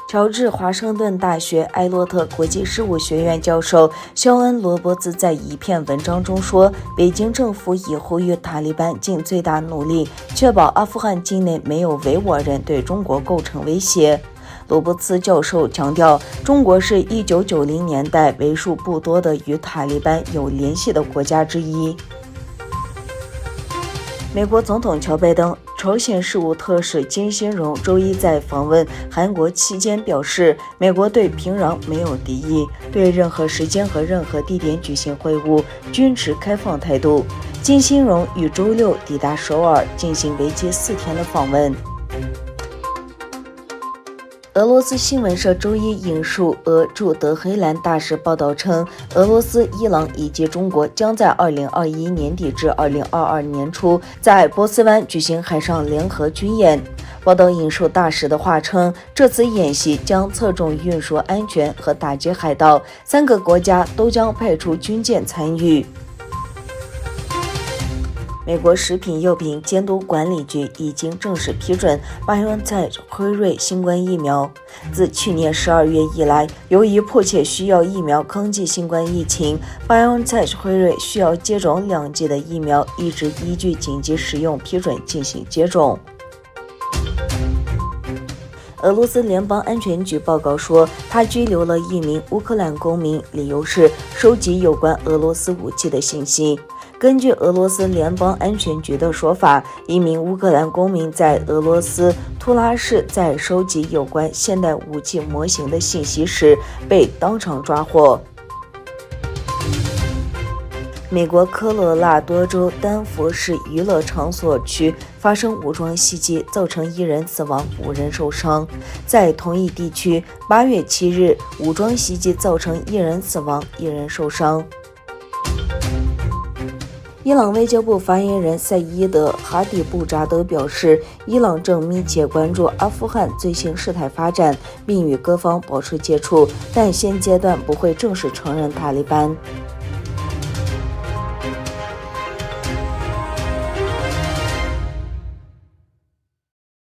乔治华盛顿大学艾洛特国际事务学院教授肖恩·罗伯兹在一篇文章中说，北京政府已呼吁塔利班尽最大努力确保阿富汗境内没有维吾尔人对中国构成威胁。罗伯茨教授强调，中国是1990年代为数不多的与塔利班有联系的国家之一。美国总统乔拜登、朝鲜事务特使金星荣周一在访问韩国期间表示，美国对平壤没有敌意，对任何时间和任何地点举行会晤均持开放态度。金星荣于周六抵达首尔，进行为期4天的访问。俄罗斯新闻社周一引述俄驻德黑兰大使报道称，俄罗斯、伊朗以及中国将在2021年底至2022年初在波斯湾举行海上联合军演。报道引述大使的话称，这次演习将侧重运输安全和打击海盗，3个国家都将派出军舰参与。美国食品药品监督管理局已经正式批准 BioNTech 辉瑞新冠疫苗。自去年12月以来，由于迫切需要疫苗抗击新冠疫情， BioNTech 辉瑞需要接种2剂的疫苗，一直依据紧急使用批准进行接种。俄罗斯联邦安全局报告说，他拘留了一名乌克兰公民，理由是收集有关俄罗斯武器的信息。根据俄罗斯联邦安全局的说法，一名乌克兰公民在俄罗斯突拉市在收集有关现代武器模型的信息时被当场抓获。美国科罗拉多州丹佛市娱乐场所区发生武装袭击，造成1人死亡，5人受伤。在同一地区，8月7日，武装袭击造成1人死亡，1人受伤。伊朗外交部发言人赛伊德·哈迪布扎德表示，伊朗正密切关注阿富汗最新事态发展，并与各方保持接触，但现阶段不会正式承认塔利班。